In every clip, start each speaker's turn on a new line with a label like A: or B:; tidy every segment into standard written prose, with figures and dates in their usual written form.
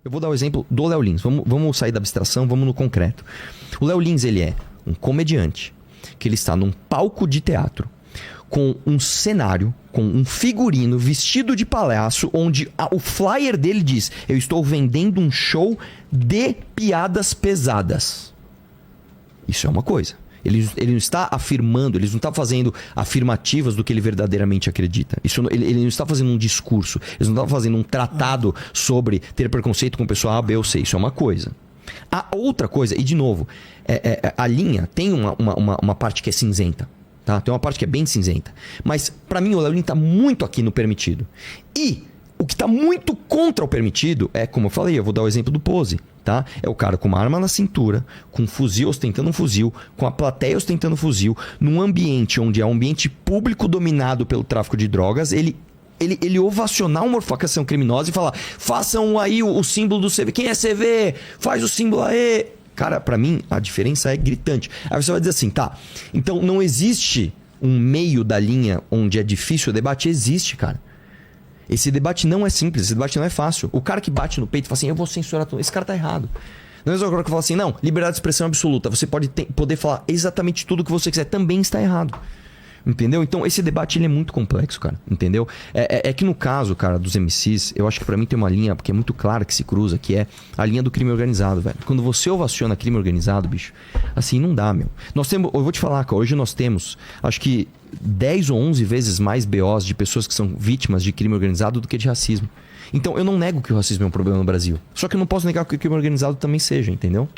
A: Eu vou dar o exemplo do Léo Lins. Vamos sair da abstração, vamos no concreto. O Léo Lins, ele é um comediante, que ele está num palco de teatro, com um cenário, com um figurino vestido de palhaço, onde o flyer dele diz: eu estou vendendo um show de piadas pesadas. Isso é uma coisa. Ele não está afirmando, ele não está fazendo afirmativas do que ele verdadeiramente acredita. Ele não está fazendo um discurso, ele não está fazendo um tratado sobre ter preconceito com pessoa A, B ou C. Isso é uma coisa. A outra coisa, e de novo, a linha tem uma parte que é cinzenta. Tá? Tem uma parte que é bem cinzenta. Mas, pra mim, o Léo Lins tá muito aqui no permitido. E o que tá muito contra o permitido é, como eu falei, eu vou dar o exemplo do Pose. Tá? É o cara com uma arma na cintura, com um fuzil ostentando um fuzil, com a plateia ostentando um fuzil, num ambiente onde é um ambiente público dominado pelo tráfico de drogas. Ele ovacionar uma facção criminosa e falar: façam aí o símbolo do CV. Quem é CV? Faz o símbolo aí. Cara, pra mim, a diferença é gritante. Aí você vai dizer assim, tá, então não existe um meio da linha onde é difícil o debate? Existe, cara. Esse debate não é simples, esse debate não é fácil. O cara que bate no peito e fala assim: eu vou censurar tudo. Esse cara tá errado. Não é o cara que fala assim: não, liberdade de expressão absoluta. Você pode poder falar exatamente tudo o que você quiser. Também está errado. Entendeu? Então esse debate ele é muito complexo, cara. Entendeu? É que no caso, cara, dos MCs, eu acho que pra mim tem uma linha que é muito clara que se cruza, que é a linha do crime organizado, velho. Quando você ovaciona crime organizado, bicho, assim, não dá, meu. Eu vou te falar, cara, hoje nós temos, acho que 10 ou 11 vezes mais BOs de pessoas que são vítimas de crime organizado do que de racismo. Então eu não nego que o racismo é um problema no Brasil. Só que eu não posso negar que o crime organizado também seja, entendeu?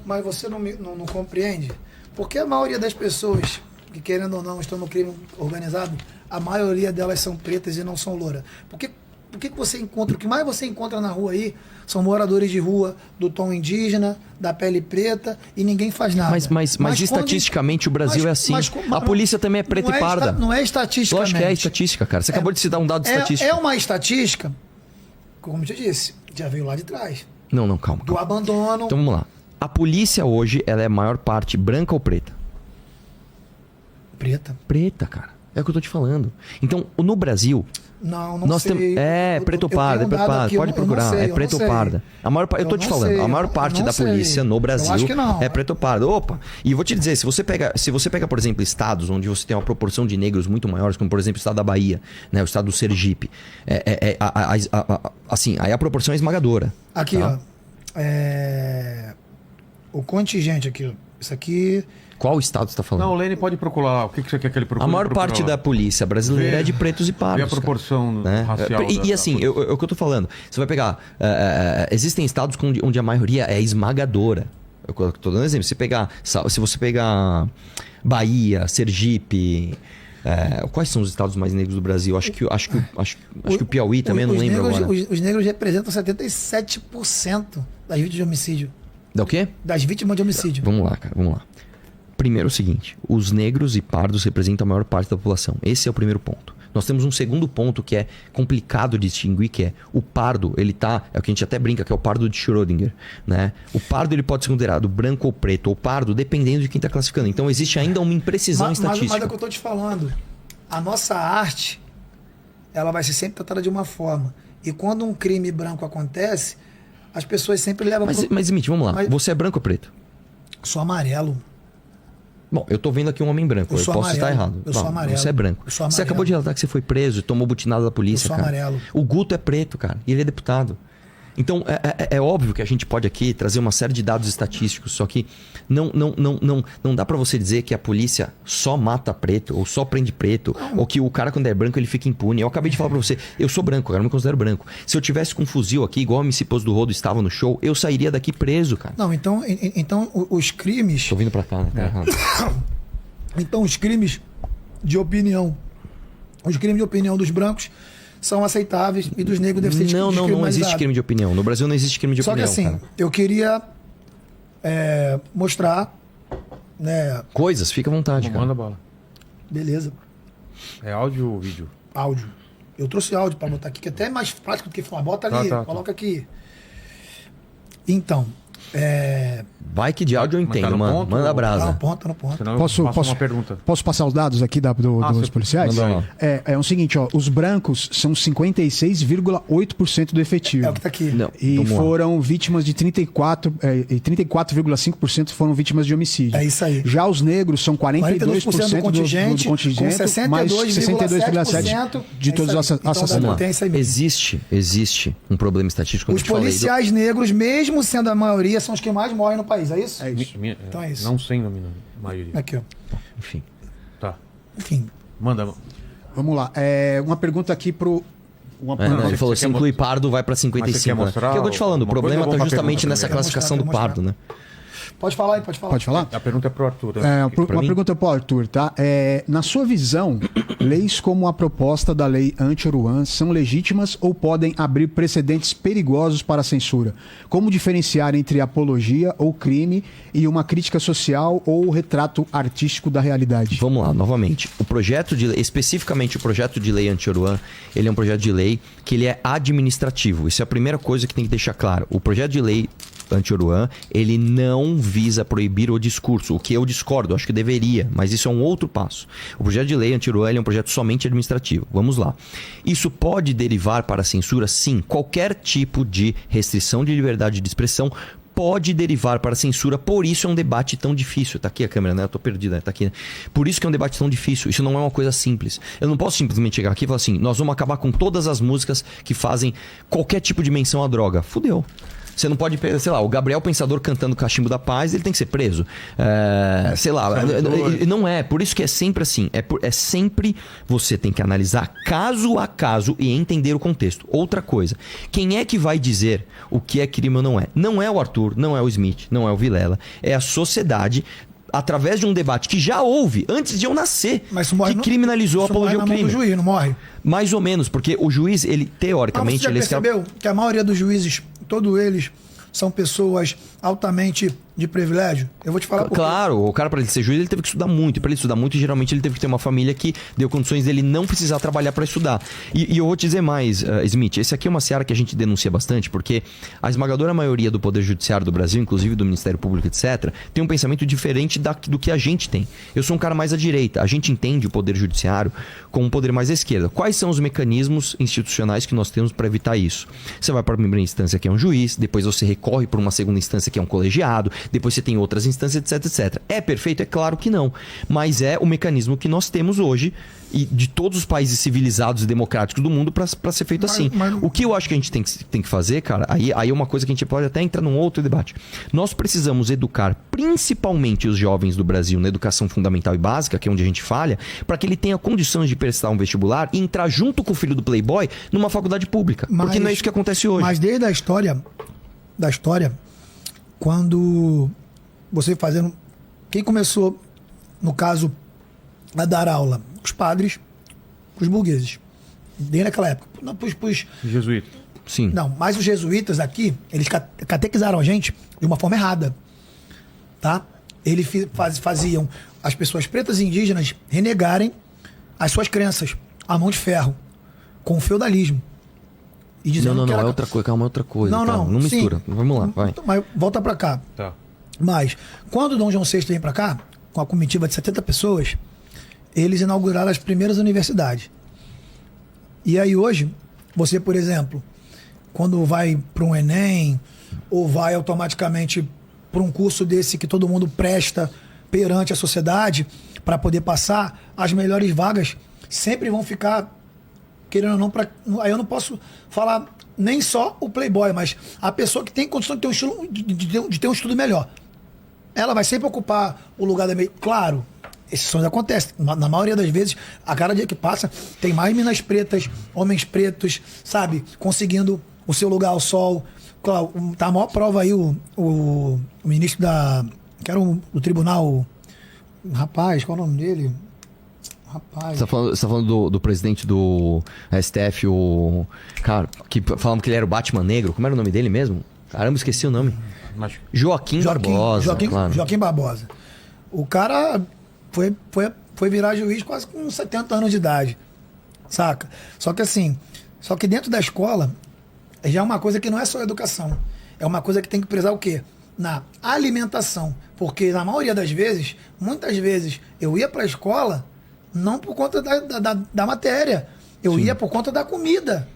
B: Mas você não compreende? Porque a maioria das pessoas que, querendo ou não, estão no crime organizado, a maioria delas são pretas e não são louras. Por que você encontra, o que mais você encontra na rua aí são moradores de rua do tom indígena, da pele preta, e ninguém faz nada.
A: Mas estatisticamente o Brasil é assim. A polícia também é preta e parda.
B: Não é estatisticamente.
A: Lógico que é estatística, cara. Você acabou de citar um dado estatístico.
B: É uma estatística, como eu te disse, já veio lá de trás.
A: Não, calma.
B: Do abandono.
A: Então vamos lá. A polícia hoje, ela é a maior parte branca ou preta?
B: Preta.
A: Preta, cara. É o que eu tô te falando. Então, no Brasil...
B: Não sei.
A: Preto ou parda, pode procurar. É preto ou parda. Eu tô te falando, a maior parte da polícia no Brasil é preto ou parda. Opa! E eu vou te dizer, se você pega, por exemplo, estados onde você tem uma proporção de negros muito maiores, como por exemplo o estado da Bahia, né, o estado do Sergipe, assim, aí a proporção é esmagadora.
B: Aqui, tá? Ó. O contingente aqui, ó. Isso aqui...
A: Qual estado você tá falando?
C: Não, o Lene pode procurar. O que você quer que ele procure?
A: A maior parte da polícia brasileira é de pretos e pardos.
C: E a proporção racial.
A: E assim, é o que eu tô falando. Você vai pegar... existem estados onde a maioria é esmagadora. Eu tô dando exemplo. Se você pegar Bahia, Sergipe... quais são os estados mais negros do Brasil? Acho que o Piauí também, não lembro agora.
B: Os negros representam 77% das vítimas de homicídio.
A: Da o quê?
B: Das vítimas de homicídio.
A: Vamos lá, cara, vamos lá. Primeiro é o seguinte: os negros e pardos representam a maior parte da população. Esse é o primeiro ponto. Nós temos um segundo ponto que é complicado de distinguir, que é o pardo, ele tá... É o que a gente até brinca, que é o pardo de Schrödinger, né? O pardo, ele pode ser considerado branco ou preto, ou pardo, dependendo de quem está classificando. Então existe ainda uma imprecisão estatística.
B: Mas é o que eu tô te falando. A nossa arte, ela vai ser sempre tratada de uma forma. E quando um crime branco acontece, as pessoas sempre levam...
A: Mas Smith, vamos lá. Você é branco ou preto?
B: Sou amarelo.
A: Bom, eu tô vendo aqui um homem branco. Eu posso estar errado.
B: Eu sou amarelo.
A: Você é branco. Você acabou de relatar que você foi preso e tomou butinada da polícia, cara.
B: Eu sou amarelo.
A: O Guto é preto, cara. E ele é deputado. Então, é óbvio que a gente pode aqui trazer uma série de dados estatísticos, só que não dá pra você dizer que a polícia só mata preto, ou só prende preto, ou que o cara, quando é branco, ele fica impune. Eu acabei de falar pra você, eu sou branco, cara, eu me considero branco. Se eu tivesse com um fuzil aqui, igual o MC Pose do Rodo estava no show, eu sairia daqui preso, cara.
B: Não, então os crimes...
A: Tô vindo pra cá, né? Tá errado.
B: Então, os crimes de opinião dos brancos são aceitáveis e dos negros devem ser descriminalizados.
A: Não existe crime de opinião. No Brasil não existe crime de opinião.
B: Só que assim,
A: cara,
B: eu queria mostrar, né?
A: Coisas, fica à vontade, cara.
C: Manda bala.
B: Beleza.
C: É áudio ou vídeo?
B: Áudio. Eu trouxe áudio pra botar aqui, que é até mais prático do que falar. Bota ali, coloca aqui. Então,
A: Bike de áudio eu
C: Mas tá
A: entendo,
C: no
A: mano.
C: ponto,
A: Manda
C: ou-
A: brasa.
B: Tá no ponto, tá no ponto.
C: Senão eu
D: Posso-
C: faço
D: posso-
C: uma pergunta.
D: Posso passar os dados aqui dos
C: você-
D: policiais?
A: manda lá.
D: É o seguinte, ó, os brancos são 56,8% do efetivo.
B: É o que tá aqui.
A: Não,
D: E
A: vamos lá.
D: foram vítimas de 34,5% foram vítimas de homicídio.
B: É isso aí.
D: Já os negros são 42%
B: do contingente, com
D: mais 62,7% de todos os
B: Então dá
D: assassinatos.
B: potência aí mesmo.
A: Existe um problema estatístico. como
B: Os
A: eu te falei,
B: policiais negros, mesmo sendo a maioria, são os que mais morrem no país, é isso?
D: É isso.
B: Então é isso.
C: Não sendo a maioria.
B: Aqui, ó.
A: Enfim.
C: Tá.
B: Enfim.
C: Manda.
D: Vamos lá. Uma pergunta aqui pro...
A: Ele
C: você
A: falou,
C: quer
A: se inclui pardo, vai pra
C: Mas você
A: 55.
C: quer
A: Né?
C: mostrar
A: Que eu tô te falando, o
C: alguma
A: problema
C: coisa ou
A: tá
C: vamos pra
A: justamente
C: pergunta
A: nessa
C: primeiro?
A: classificação do
B: Quero mostrar.
A: pardo, né?
B: Pode falar aí, pode falar.
D: Pode falar?
C: A pergunta é pro Arthur. né?
A: pra
D: Uma
A: mim?
D: pergunta para o Arthur, tá? Na sua visão, leis como a proposta da lei anti-Oruan são legítimas ou podem abrir precedentes perigosos para a censura? Como diferenciar entre apologia ou crime e uma crítica social ou retrato artístico da realidade?
A: Vamos lá, novamente. O projeto de lei, especificamente o projeto de lei anti-Oruan, ele é um projeto de lei que ele é administrativo. Isso é a primeira coisa que tem que deixar claro. O projeto de lei anti-Oruan, ele não visa proibir o discurso, o que eu discordo, acho que deveria, mas isso é um outro passo. O projeto de lei anti-Oruan ele é um projeto somente administrativo. Vamos lá. Isso pode derivar para a censura? Sim. Qualquer tipo de restrição de liberdade de expressão pode derivar para a censura, por isso é um debate tão difícil. Tá aqui a câmera, né? Eu tô perdido, né? Tá aqui. Né? Por isso que é um debate tão difícil. Isso não é uma coisa simples. Eu não posso simplesmente chegar aqui e falar assim, nós vamos acabar com todas as músicas que fazem qualquer tipo de menção à droga. Fudeu. Você não pode, sei lá, o Gabriel Pensador cantando Cachimbo da Paz, ele tem que ser preso. Sei lá, não é. Por isso que é sempre assim. É sempre você tem que analisar caso a caso e entender o contexto. Outra coisa, quem é que vai dizer o que é crime ou não é? Não é o Arthur, não é o Smith, não é o Vilela. É a sociedade, através de um debate que já houve, antes de eu nascer,
B: Mas isso morre
A: que criminalizou a
B: isso morre
A: apologia ao
B: na mão
A: crime.
B: do juiz, não morre?
A: Mais ou menos, porque o juiz, ele,
B: Mas
A: teoricamente...
B: você já
A: ele
B: percebeu que a maioria dos juízes, todos eles, são pessoas altamente de privilégio? Eu vou te falar por quê.
A: Claro, o cara, para ele ser juiz, ele teve que estudar muito. E para ele estudar muito, geralmente ele teve que ter uma família que deu condições dele não precisar trabalhar para estudar. E eu vou te dizer mais, Smith, esse aqui é uma seara que a gente denuncia bastante, porque a esmagadora maioria do Poder Judiciário do Brasil, inclusive do Ministério Público, etc., tem um pensamento diferente do que a gente tem. Eu sou um cara mais à direita. A gente entende o Poder Judiciário como um poder mais à esquerda. Quais são os mecanismos institucionais que nós temos para evitar isso? Você vai para a primeira instância, que é um juiz, depois você recorre para uma segunda instância, que é um colegiado, depois você tem outras instâncias, etc, etc. É perfeito? É claro que não. Mas é o mecanismo que nós temos hoje e de todos os países civilizados e democráticos do mundo para ser feito assim. O que eu acho que a gente tem que fazer, cara, aí é uma coisa que a gente pode até entrar num outro debate. Nós precisamos educar principalmente os jovens do Brasil na educação fundamental e básica, que é onde a gente falha, para que ele tenha condições de prestar um vestibular e entrar junto com o filho do playboy numa faculdade pública. Porque não é isso que acontece hoje.
B: Mas desde a história, quando você fazendo... Quem começou, no caso, a dar aula? Os padres, os burgueses. Desde aquela época. Não,
C: Jesuíta.
A: Sim.
B: Não, mas os jesuítas aqui, eles catequizaram a gente de uma forma errada. Tá? Eles faziam as pessoas pretas e indígenas renegarem as suas crenças à mão de ferro, com o feudalismo. E dizendo
A: Não,
B: que
A: é
B: era...
A: outra coisa, calma, é outra coisa.
B: Não,
A: calma, não
B: sim.
A: mistura. Vamos lá, vai.
B: Mas volta pra cá.
C: Tá.
B: Mas, quando Dom João VI vem pra cá, com a comitiva de 70 pessoas, eles inauguraram as primeiras universidades. E aí hoje, você, por exemplo, quando vai para um Enem, ou vai automaticamente para um curso desse que todo mundo presta perante a sociedade, para poder passar, as melhores vagas sempre vão ficar, querendo ou não, aí eu não posso falar nem só o playboy, mas a pessoa que tem condição de ter um estilo, de ter um estudo melhor. Ela vai sempre ocupar o lugar da meio. Claro, exceções acontecem. Na maioria das vezes, a cada dia que passa, tem mais minas pretas, homens pretos, sabe? Conseguindo o seu lugar ao sol. Claro, tá a maior prova aí o ministro que era o tribunal. Rapaz, qual é o nome dele? Rapaz.
A: Você tá falando do presidente do STF, o cara, que falamos que ele era o Batman negro. Como era o nome dele mesmo? Caramba, esqueci o nome. Joaquim Barbosa. Claro.
B: Joaquim Barbosa. O cara foi virar juiz quase com 70 anos de idade. Saca? Só que dentro da escola já é uma coisa que não é só educação. É uma coisa que tem que prezar o quê? na alimentação. Porque na maioria das vezes, muitas vezes, eu ia para a escola não por conta da matéria. Eu ia por conta da comida.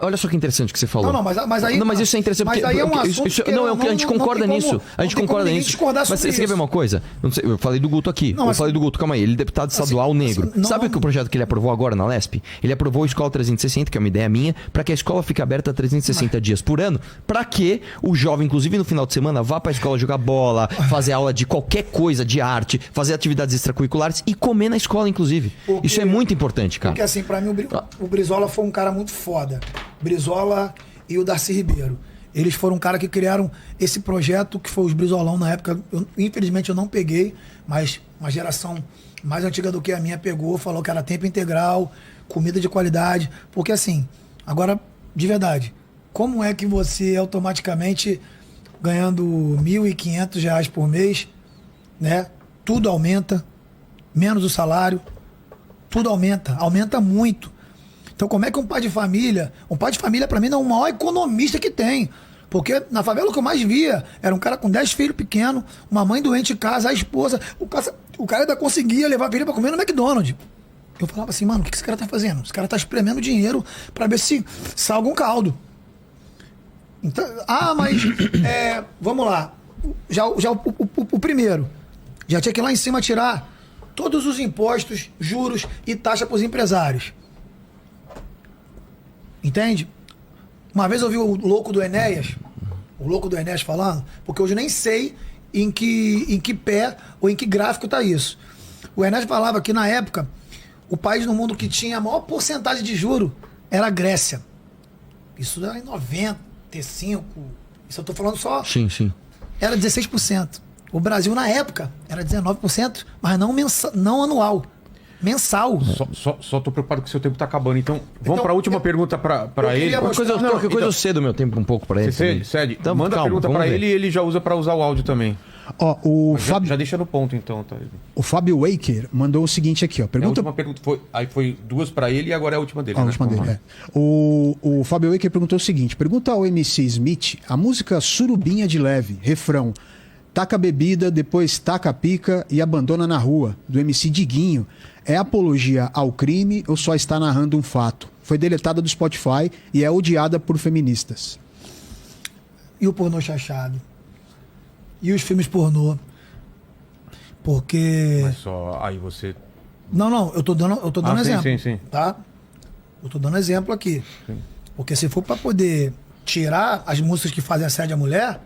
A: Olha só que interessante que você falou.
B: Mas aí...
A: Não, mas isso é interessante.
B: Mas aí é um assunto que
A: a gente concorda nisso. A gente concorda nisso. Mas você quer ver uma coisa? Não sei, eu falei do Guto aqui. Eu falei do Guto, calma aí. Ele é deputado estadual negro. Sabe o projeto que ele aprovou agora na LESP? Ele aprovou a Escola 360, que é uma ideia minha, para que a escola fique aberta 360 dias por ano, para que o jovem, inclusive no final de semana, vá para a escola jogar bola, fazer aula de qualquer coisa, de arte, fazer atividades extracurriculares e comer na escola, inclusive. Isso é muito importante, cara.
B: Porque assim, para mim, o Brizola foi um cara muito foda. Brizola e o Darcy Ribeiro. Eles foram um cara que criaram esse projeto que foi os Brizolão na época. Infelizmente eu não peguei, mas uma geração mais antiga do que a minha pegou, falou que era tempo integral, comida de qualidade. Porque assim, agora, de verdade, como é que você automaticamente ganhando R$1.500 por mês, né? Tudo aumenta, menos o salário, tudo aumenta muito. Então, como é que um pai de família para mim é o maior economista que tem. Porque na favela o que eu mais via era um cara com 10 filhos pequenos, uma mãe doente em casa, a esposa, o cara ainda conseguia levar a filha para comer no McDonald's. Eu falava assim, mano, o que esse cara tá fazendo? Esse cara tá espremendo dinheiro para ver se salga um caldo. Então, mas vamos lá. Já o primeiro, já tinha que ir lá em cima tirar todos os impostos, juros e taxa para os empresários. Entende? Uma vez eu vi o louco do Enéas falando, porque hoje eu nem sei em que pé ou em que gráfico está isso. O Enéas falava que na época o país no mundo que tinha a maior porcentagem de juro era a Grécia. Isso era em 95, isso eu estou falando só...
A: Sim.
B: Era 16%. O Brasil na época era 19%, mas não anual. Mensal.
C: Só tô preocupado que o seu tempo tá acabando. Então, vamos para a última pergunta para ele.
A: Qualquer coisa eu cedo meu tempo um pouco para ele.
C: Você cede? Então, manda a pergunta para ele e ele já usa para usar o áudio também. Já deixa no ponto, então. Tá?
D: O Fábio Waker mandou o seguinte aqui, ó.
C: A última pergunta foi duas para ele e agora é a última dele.
D: A última dele, é. O Fábio Waker perguntou o seguinte: pergunta ao MC Smith a música Surubinha de Leve, refrão. Taca bebida, depois taca a pica e abandona na rua, do MC Diguinho. É apologia ao crime ou só está narrando um fato? Foi deletada do Spotify e é odiada por feministas.
B: E o pornô chachado? E os filmes pornô? Porque...
C: Mas só aí você...
B: Não, eu tô dando exemplo.
C: Sim.
B: Tá? Eu tô dando exemplo aqui.
C: Sim.
B: Porque se for para poder tirar as músicas que fazem assédio à mulher...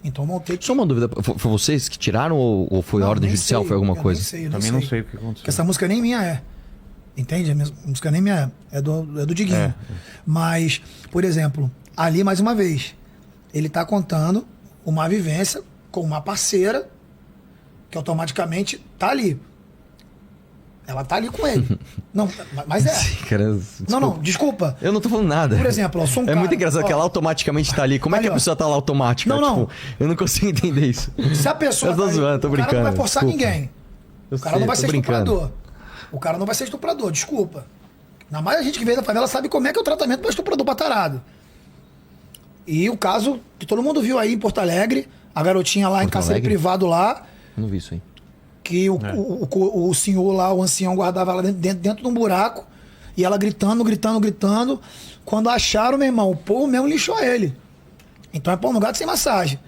B: Então vão ter que...
A: Só uma dúvida, foi vocês que tiraram ou foi ordem judicial, foi alguma coisa?
C: Também não sei o que aconteceu.
B: Porque essa música nem minha é. Entende? A música nem minha é do Diguinho. Mas, por exemplo, ali mais uma vez, ele tá contando uma vivência com uma parceira que automaticamente tá ali. Ela tá ali com ele. Não, mas é. Não, desculpa.
A: Eu não tô falando nada.
B: Por exemplo, eu sou um cara...
A: É muito engraçado que ela automaticamente tá ali. Como é que a pessoa tá lá automática?
B: Não.
A: Eu não consigo entender isso.
B: Se a pessoa...
A: Eu tô zoando, tô brincando.
B: O cara não vai forçar ninguém.
A: O
B: cara não vai ser estuprador. O cara não vai ser estuprador, desculpa. Na mais a gente que veio da favela sabe como é que é o tratamento para estuprador batarado. E o caso que todo mundo viu aí em Porto Alegre, a garotinha lá em cárcere privado lá...
A: Eu não vi isso aí.
B: Que o senhor lá, o ancião, guardava ela dentro de um buraco e ela gritando. Quando acharam, meu irmão, o povo mesmo lixou ele. Então é pau no gato sem massagem.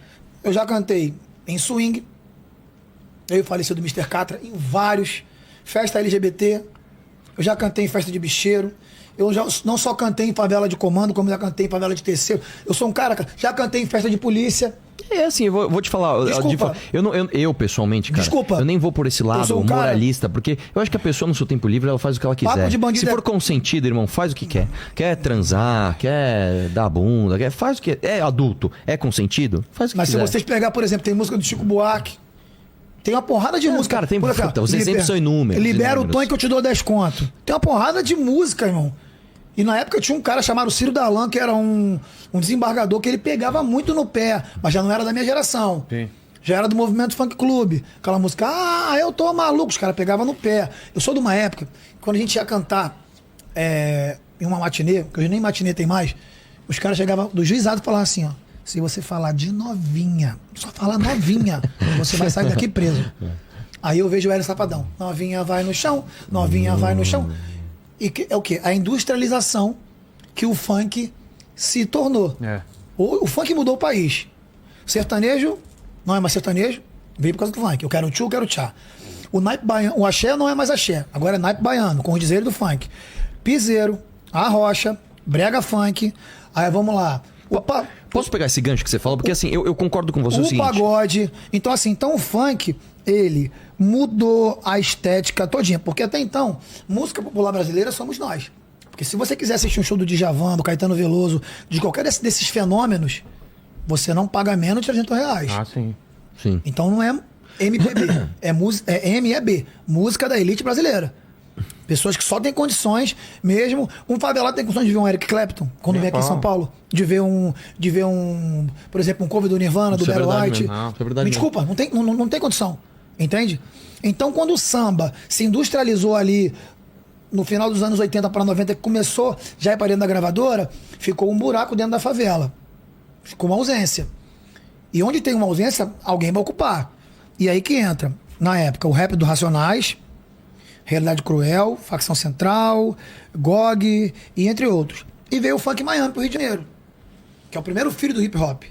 B: Eu já cantei em swing, eu falecido Mr. Catra, em vários, festa LGBT, eu já cantei em festa de bicheiro, eu já não só cantei em favela de comando, como já cantei em favela de terceiro. Eu sou um cara, já cantei em festa de polícia.
A: É assim, eu vou te falar.
B: Desculpa.
A: Eu pessoalmente, cara,
B: Desculpa.
A: eu nem vou por esse lado moralista, porque eu acho que a pessoa no seu tempo livre, ela faz o que ela quiser. Se for consentido, irmão, faz o que quer. Quer transar, quer dar bunda, faz o que é adulto, é consentido, faz o que
B: Mas
A: quiser.
B: Se vocês pegar, por exemplo, tem música do Chico Buarque, tem uma porrada de música.
A: Cara, tem os exemplos são inúmeros.
B: Libera o tom que eu te dou 10 conto. Tem uma porrada de música, irmão. E na época tinha um cara chamado Ciro Darlan, que era um desembargador, que ele pegava muito no pé, mas já não era da minha geração.
C: Sim.
B: Já era do movimento Funk Club. Aquela música, eu tô maluco, os caras pegavam no pé. Eu sou de uma época, quando a gente ia cantar em uma matinê, que hoje nem matinê tem mais, os caras chegavam do juizado e falavam assim, ó, Se você falar de novinha, só falar novinha, você vai sair daqui preso. Aí eu vejo o Hélio Safadão. Novinha vai no chão, novinha vai no chão. E é o quê? A industrialização que o funk se tornou. O funk mudou o país. Sertanejo não é mais sertanejo, veio por causa do funk. Eu quero tchu, eu quero tchá. O naipe baiano, o axé não é mais axé, agora é naipe baiano, com os dizeres do funk. Piseiro, arrocha, brega funk. Aí vamos lá.
A: Posso pegar esse gancho que você falou? Porque assim, eu concordo com você o seguinte.
B: Pagode. Então assim, o funk, ele mudou a estética todinha. Porque até então, música popular brasileira somos nós. Porque se você quiser assistir um show do Djavan, do Caetano Veloso, de qualquer desses fenômenos, você não paga menos de R$300.
C: Ah, sim.
B: Então não é MPB, é MEB, música da elite brasileira. Pessoas que só têm condições, mesmo. Um favelado tem condições de ver um Eric Clapton, quando vem aqui em São Paulo. De ver por exemplo, um cover do Nirvana, do Barry White. Me desculpa, não tem condição. Entende? Então, quando o samba se industrializou ali no final dos anos 80 para 90, que começou já ir para dentro da gravadora, ficou um buraco dentro da favela. Ficou uma ausência. E onde tem uma ausência, alguém vai ocupar. E aí que entra, na época, o rap do Racionais, Realidade Cruel, Facção Central, GOG e entre outros. E veio o Funk Miami pro Rio de Janeiro, que é o primeiro filho do hip hop.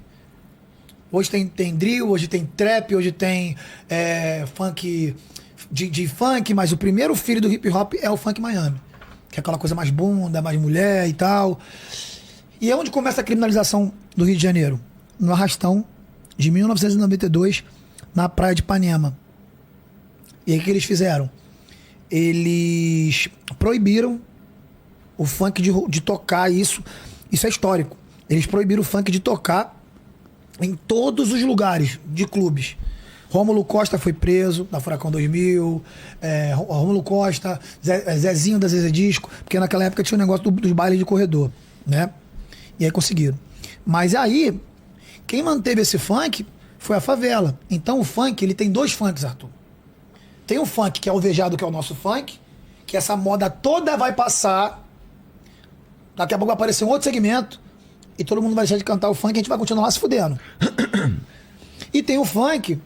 B: Hoje tem drill, hoje tem trap, hoje tem funk de funk, mas o primeiro filho do hip hop é o Funk Miami, que é aquela coisa mais bunda, mais mulher e tal. E é onde começa a criminalização do Rio de Janeiro, no Arrastão de 1992, na praia de Ipanema. E aí o que eles fizeram? Eles proibiram o funk de tocar isso. Isso é histórico. Eles proibiram o funk de tocar em todos os lugares de clubes. Rômulo Costa foi preso, da Furacão 2000. Rômulo Costa, Zezinho da Zezé Disco, porque naquela época tinha o negócio dos bailes de corredor, né? E aí conseguiram. Mas aí, quem manteve esse funk foi a favela. Então o funk, ele tem dois funks, Arthur. Tem um funk que é o alvejado, que é o nosso funk, que essa moda toda vai passar. Daqui a pouco vai aparecer um outro segmento e todo mundo vai deixar de cantar o funk e a gente vai continuar se fudendo. E tem o funk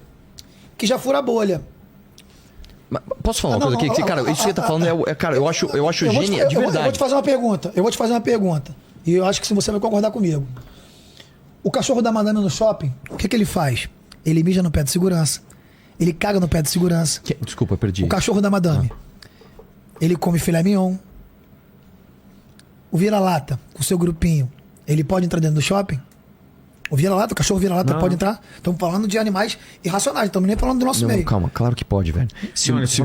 B: que já fura a bolha.
A: Mas posso falar uma coisa aqui? Cara, isso que você tá falando cara, eu acho genial, de verdade.
B: Eu vou te fazer uma pergunta. E eu acho que você vai concordar comigo. O cachorro da madame no shopping, o que ele faz? Ele mija no pé de segurança. Ele caga no pé de segurança.
A: Desculpa, perdi.
B: O cachorro da madame. Ele come filé mignon. O vira-lata, com o seu grupinho, ele pode entrar dentro do shopping? O vira-lata, o cachorro vira-lata pode entrar? Estamos falando de animais irracionais, estamos nem falando do nosso meio.
A: Calma, claro que pode, velho.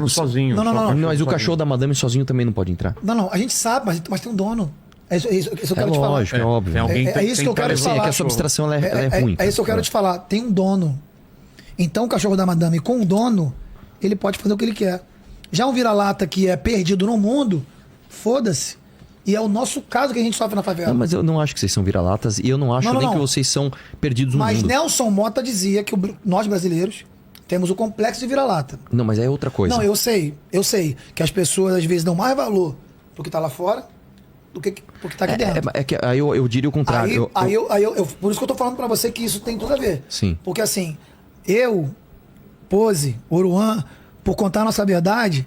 C: Sozinho.
B: Não.
A: Mas o cachorro da madame sozinho também não pode entrar.
B: Não, a gente sabe, mas tem um dono. É isso que eu quero te falar.
A: Lógico, é óbvio.
B: É isso que eu quero te falar.
A: É que a sua abstração ela é ruim.
B: É isso que eu quero te falar. Tem um dono. Então o cachorro da madame com o dono, ele pode fazer o que ele quer. Já um vira-lata que é perdido no mundo, foda-se. E é o nosso caso que a gente sofre na favela.
A: Não, mas eu não acho que vocês são vira-latas e eu não acho nem que vocês são perdidos no mundo.
B: Mas Nelson Motta dizia que nós brasileiros temos o complexo de vira-lata.
A: Não, mas é outra coisa.
B: Não, eu sei que as pessoas às vezes dão mais valor pro que tá lá fora do que pro que tá aqui dentro.
A: Aí eu diria o contrário.
B: Por isso que eu tô falando pra você que isso tem tudo a ver.
A: Sim.
B: Porque assim, eu, Pose, Oruan, por contar a nossa verdade,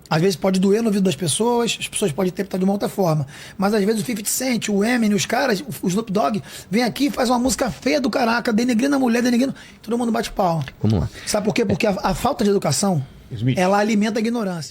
B: às vezes pode doer no ouvido das pessoas, as pessoas podem interpretar de uma outra forma. Mas às vezes o 50 Cent, o Eminem, os caras, o Snoop Dogg, vem aqui e faz uma música feia do caraca, denegrindo a mulher, todo mundo bate palma.
A: Vamos lá.
B: Sabe por quê? Porque a falta de educação, ela alimenta a ignorância.